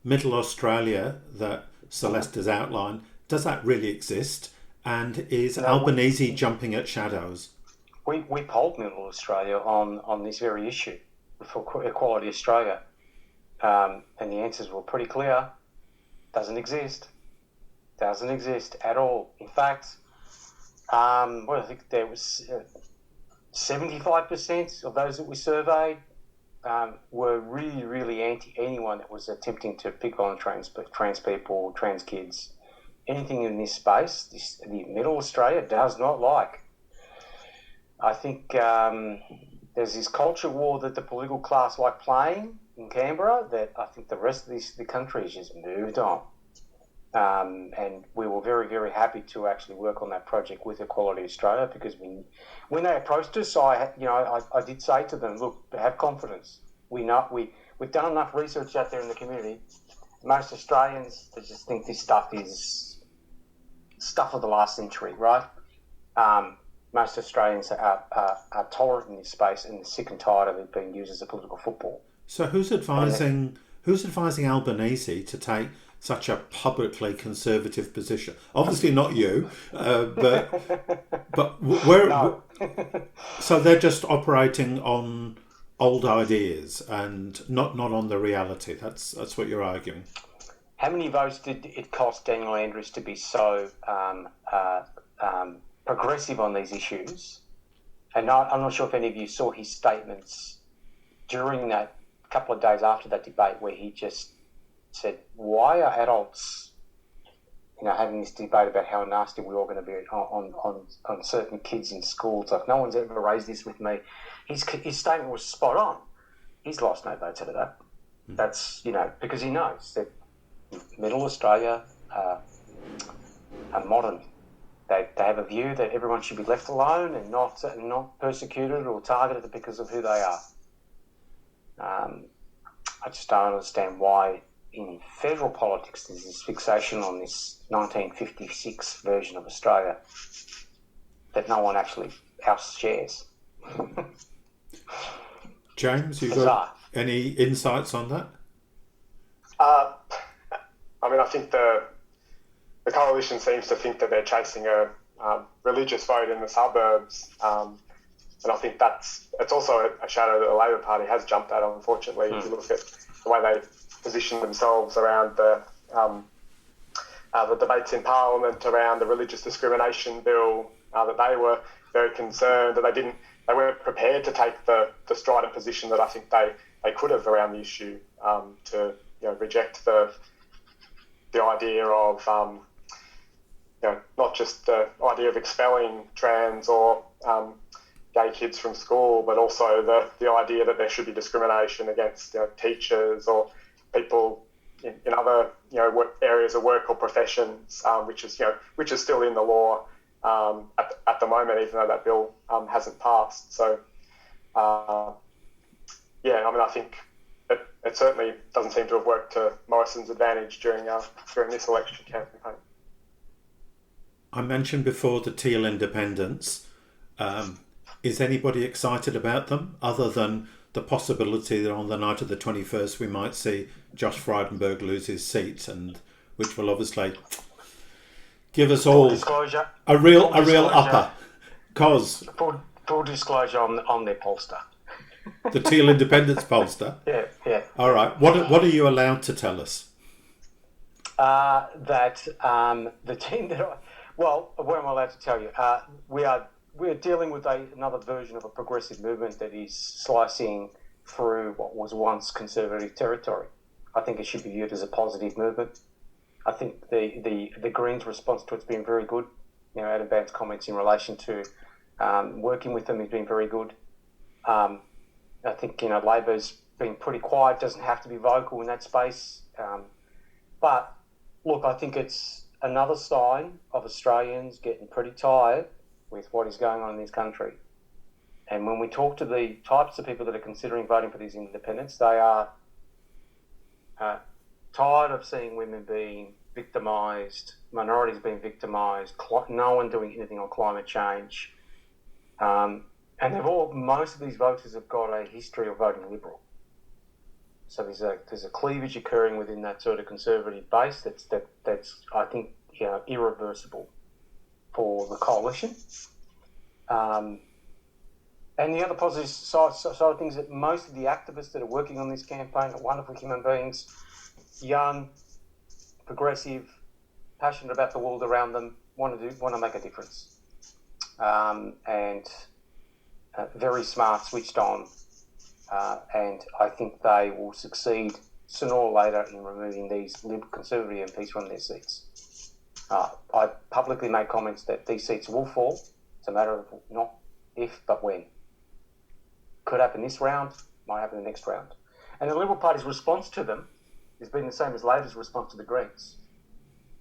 Middle Australia that Celeste has outlined, does that really exist? And is Albanese jumping at shadows?
We polled Middle Australia on this very issue for Equality Australia, and the answers were pretty clear. Doesn't exist at all. In fact, I think there was 75% of those that we surveyed were really, really anti anyone that was attempting to pick on trans people, trans kids, anything in this space. The Middle Australia does not like. I think there's this culture war that the political class like playing in Canberra that I think the rest of the country has just moved on. And we were very, very happy to actually work on that project with Equality Australia, because when they approached us, I did say to them, look, have confidence. We we've done enough research out there in the community. Most Australians, they just think this stuff is stuff of the last century, right? Most Australians are tolerant in this space and sick and tired of it being used as a political football.
So who's advising Albanese to take such a publicly conservative position? Obviously not you, but where? No. So they're just operating on old ideas and not on the reality. That's what you're arguing.
How many votes did it cost Daniel Andrews to be so progressive on these issues? And I'm not sure if any of you saw his statements during that couple of days after that debate, where he just said, "Why are adults, having this debate about how nasty we're all going to be on certain kids in schools? Like, no one's ever raised this with me." His statement was spot on. He's lost no votes out of that. That's because he knows that Middle Australia are modern. They have a view that everyone should be left alone and not persecuted or targeted because of who they are. I just don't understand why in federal politics there's this fixation on this 1956 version of Australia that no one actually else shares.
James, you got any insights on that?
I think the coalition seems to think that they're chasing a religious vote in the suburbs, and I think it's also a shadow that the Labor Party has jumped at, unfortunately. If you look at the way they position themselves around the debates in Parliament around the religious discrimination bill, that they were very concerned that they weren't prepared to take the strident position that I think they could have around the issue, to reject the idea of not just the idea of expelling trans or gay kids from school, but also the idea that there should be discrimination against teachers or people in other areas of work or professions, which is still in the law at the moment, even though that bill hasn't passed. So I think it certainly doesn't seem to have worked to Morrison's advantage during this election campaign.
I mentioned before the Teal independents. Is anybody excited about them, other than the possibility that on the night of the 21st we might see Josh Frydenberg lose his seat, and which will obviously give us all a real upper?
Full disclosure on their pollster.
The Teal Independence pollster?
Yeah.
All right. What are you allowed to tell us?
That the team that what am I allowed to tell you? We're dealing with another version of a progressive movement that is slicing through what was once conservative territory. I think it should be viewed as a positive movement. I think the Greens' response to it's been very good. Adam Band's comments in relation to working with them has been very good. I think Labor's been pretty quiet, doesn't have to be vocal in that space. But look, I think it's another sign of Australians getting pretty tired with what is going on in this country. And when we talk to the types of people that are considering voting for these independents, they are tired of seeing women being victimised, minorities being victimised, no one doing anything on climate change. And most of these voters have got a history of voting Liberal. So there's a cleavage occurring within that sort of conservative base that's I think irreversible for the coalition. And the other positive side of things, that most of the activists that are working on this campaign are wonderful human beings, young, progressive, passionate about the world around them, want to make a difference, and very smart, switched on, and I think they will succeed sooner or later in removing these Conservative MPs from their seats. I publicly made comments that these seats will fall. It's a matter of not if, but when. Could happen this round, might happen the next round. And the Liberal Party's response to them has been the same as Labor's response to the Greens.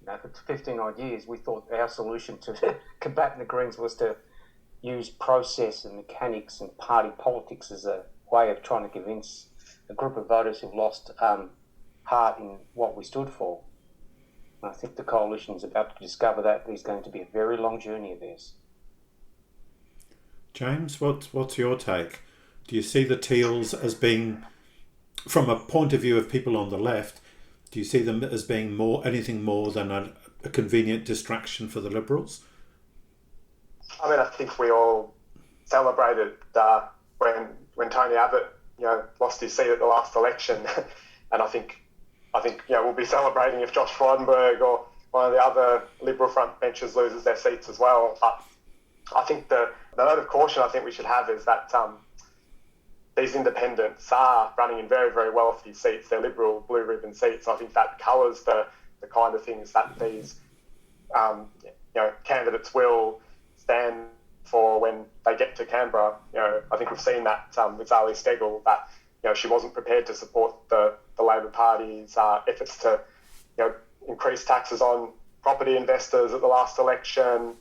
For 15 odd years, we thought our solution to combating the Greens was to use process and mechanics and party politics as a way of trying to convince a group of voters who've lost heart in what we stood for. And I think the coalition is about to discover that there's going to be a very long journey of this.
James, what's your take? Do you see the Teals as being, from a point of view of people on the left, do you see them as being anything more than a convenient distraction for the Liberals?
I mean, I think we all celebrated when Tony Abbott, lost his seat at the last election, and I think we'll be celebrating if Josh Frydenberg or one of the other Liberal front benches loses their seats as well. But I think the note of caution I think we should have is that these independents are running in very, very wealthy seats. They're Liberal blue ribbon seats. I think that colours the kind of things that these candidates will stand for when they get to Canberra. I think we've seen that with Zali Steggall, that she wasn't prepared to support the Labor Party's efforts to increase taxes on property investors at the last election.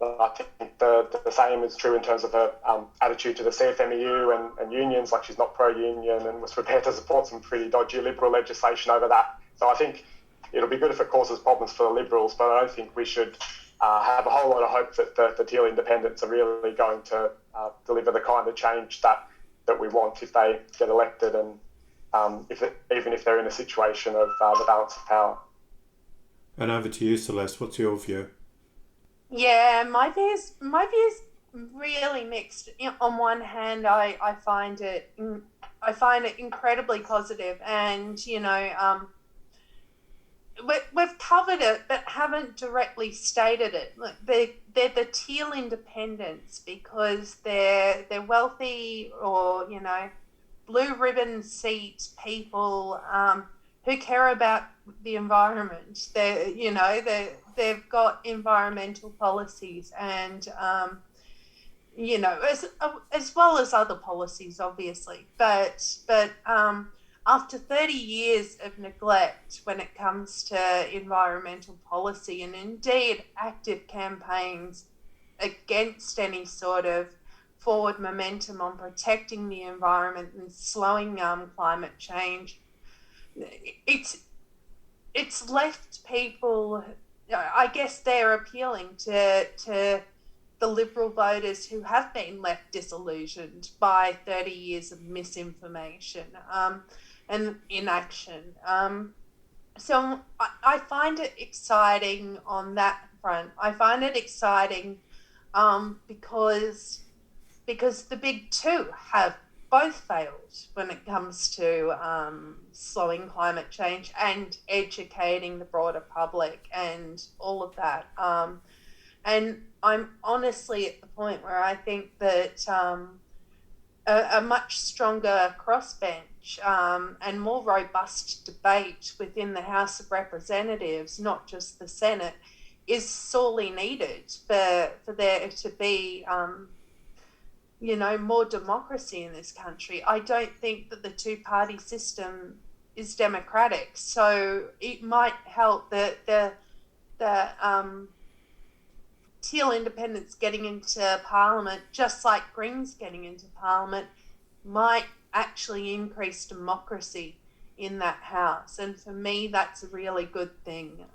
I think the same is true in terms of her attitude to the CFMEU and unions. Like, she's not pro-union and was prepared to support some pretty dodgy Liberal legislation over that. So I think it'll be good if it causes problems for the Liberals, but I don't think we should have a whole lot of hope that the Teal independents are really going to deliver the kind of change that we want if they get elected, and even if they're in a situation of the balance of power.
And over to you, Celeste. What's your view?
Yeah, my view's really mixed. On one hand, I find it incredibly positive, and we've covered it but haven't directly stated it. Look, they're the Teal independents because they're wealthy or blue ribbon seat people who care about the environment. They've got environmental policies and as well as other policies, obviously, but after 30 years of neglect when it comes to environmental policy, and indeed active campaigns against any sort of forward momentum on protecting the environment and slowing climate change, it's left people, I guess they're appealing to the Liberal voters who have been left disillusioned by 30 years of misinformation and inaction. So I find it exciting on that front. I find it exciting because the big two have both failed when it comes to slowing climate change and educating the broader public and all of that. And I'm honestly at the point where I think that a much stronger crossbench and more robust debate within the House of Representatives, not just the Senate, is sorely needed for there to be more democracy in this country. I don't think that the two-party system is democratic, so it might help that the Teal independents getting into Parliament, just like Greens getting into Parliament, might actually increase democracy in that House. And for me, that's a really good thing.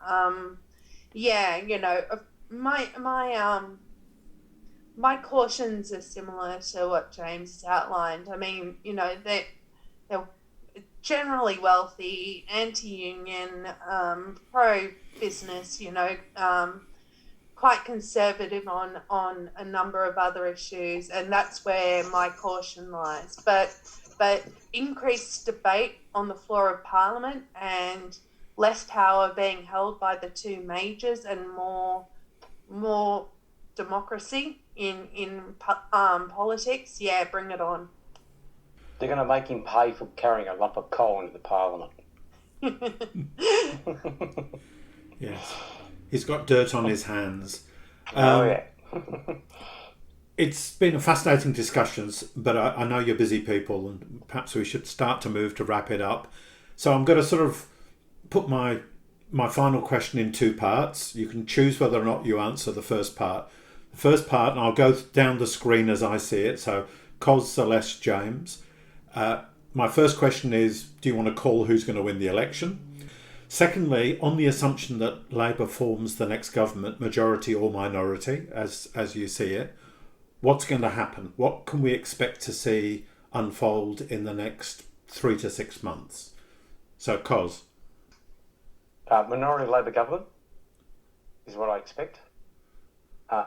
My cautions are similar to what James has outlined. I mean, they're generally wealthy, anti-union, pro-business, quite conservative on a number of other issues, and that's where my caution lies. But increased debate on the floor of Parliament and less power being held by the two majors and more democracy in politics, yeah, bring it on.
They're going to make him pay for carrying a lump of coal into the Parliament.
Yes. He's got dirt on his hands.
Yeah.
It's been a fascinating discussions, but I know you're busy people, and perhaps we should start to move to wrap it up. So I'm going to sort of put my final question in two parts. You can choose whether or not you answer the first part. The first part, and I'll go down the screen as I see it. So Cos, Celeste, James. My first question is, do you want to call who's going to win the election? Secondly, on the assumption that Labor forms the next government, majority or minority, as you see it, what's going to happen? What can we expect to see unfold in the next 3 to 6 months? So, Cos.
Minority Labor government is what I expect.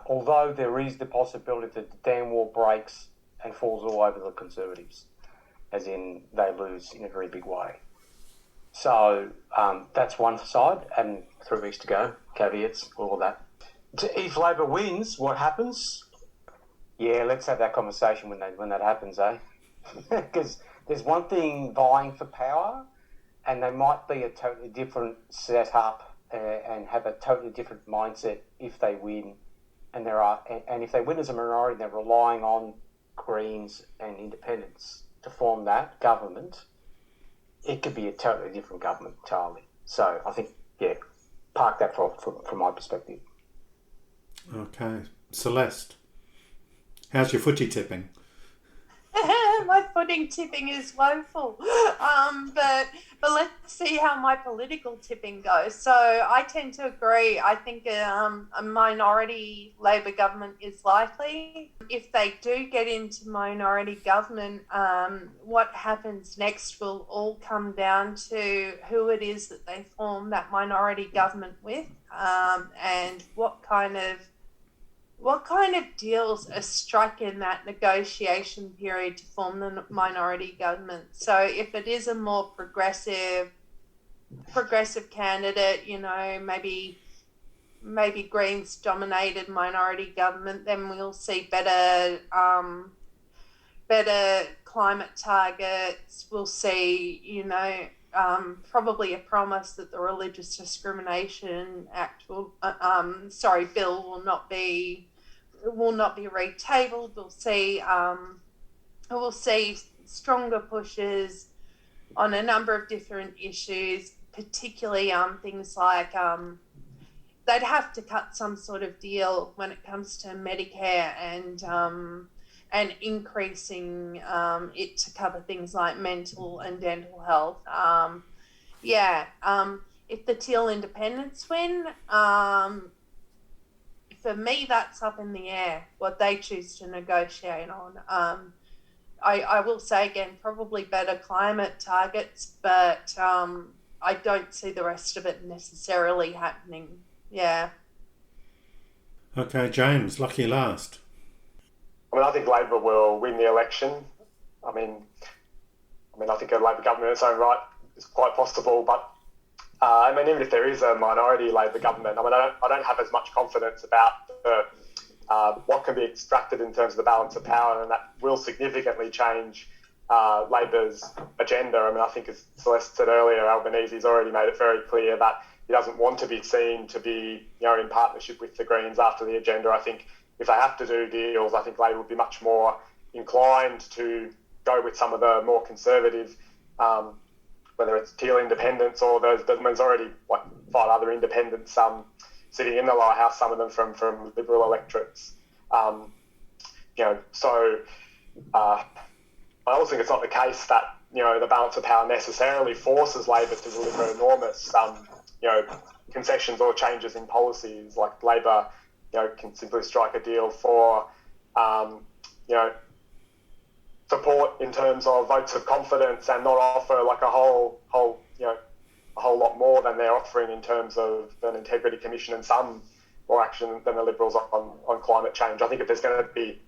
Although there is the possibility that the dam wall breaks and falls all over the Conservatives, as in they lose in a very big way. So that's one side, and 3 weeks to go, caveats, all of that. If Labor wins, what happens? Yeah, let's have that conversation when that happens, eh? Because there's one thing vying for power, and they might be a totally different setup and have a totally different mindset if they win. And if they win as a minority, they're relying on Greens and Independents to form that government. It could be a totally different government entirely. So I think, yeah, park that from my perspective.
Okay. Celeste, how's your footy tipping?
My footing tipping is woeful. But let's see how my political tipping goes. So I tend to agree. I think a minority Labor government is likely. If they do get into minority government, what happens next will all come down to who it is that they form that minority government with, and what kind of deals are struck in that negotiation period to form the minority government. So if it is a more progressive candidate, maybe Greens dominated minority government, then we'll see better climate targets. We'll see, probably a promise that the Religious Discrimination Act bill will not be retabled. We'll see stronger pushes on a number of different issues, particularly things like they'd have to cut some sort of deal when it comes to Medicare and increasing it to cover things like mental and dental health. If the Teal Independents win, for me, that's up in the air, what they choose to negotiate on. I will say again, probably better climate targets, but I don't see the rest of it necessarily happening. Yeah.
Okay, James, lucky last.
I think Labor will win the election. I think a Labor government in its own right is quite possible, but even if there is a minority Labor government, I don't have as much confidence about what can be extracted in terms of the balance of power, and that will significantly change Labor's agenda. I think, as Celeste said earlier, Albanese's already made it very clear that he doesn't want to be seen to be, in partnership with the Greens after the agenda. I think if they have to do deals, I think Labor will be much more inclined to go with some of the more conservative, whether it's Teal Independents or there's already 5 other independents sitting in the lower house, some of them from Liberal electorates. So I also think it's not the case that, the balance of power necessarily forces Labor to deliver enormous, concessions or changes in policies. Like Labor, can simply strike a deal for, support in terms of votes of confidence and not offer a whole lot more than they're offering in terms of an integrity commission and some more action than the Liberals on climate change. I think if there's going to be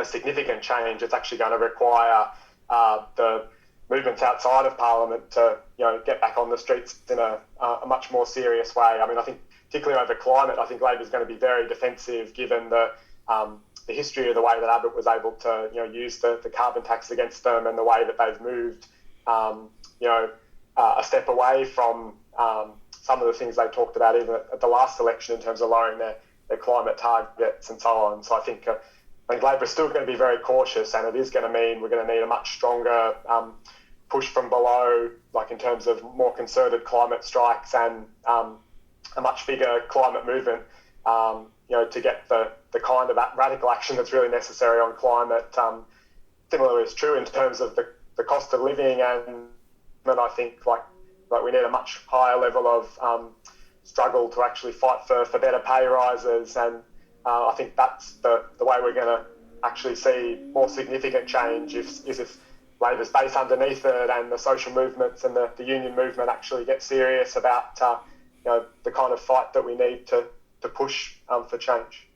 significant change, it's actually going to require the movements outside of Parliament to get back on the streets in a much more serious way. I think particularly over climate, I think Labor's going to be very defensive given the history of the way that Abbott was able to use the carbon tax against them, and the way that they've moved a step away from some of the things they talked about even at the last election in terms of lowering their climate targets and so on. So I think Labor is still going to be very cautious, and it is going to mean we're going to need a much stronger push from below, like in terms of more concerted climate strikes and a much bigger climate movement, to get the kind of radical action that's really necessary on climate. Similarly, it's true in terms of the the cost of living, and I think like we need a much higher level of struggle to actually fight for better pay rises, and I think that's the way we're going to actually see more significant change if Labor's base underneath it and the social movements and the union movement actually get serious about the kind of fight that we need to push for change.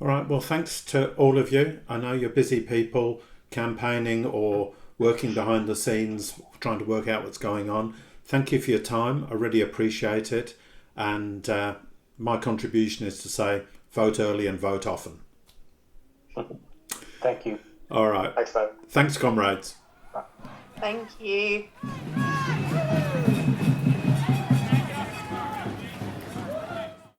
All right, well, thanks to all of you. I know you're busy people campaigning or working behind the scenes, trying to work out what's going on. Thank you for your time. I really appreciate it. And my contribution is to say, vote early and vote often.
Thank you.
All right.
Thanks, Dave.
Thanks, comrades.
Thank you.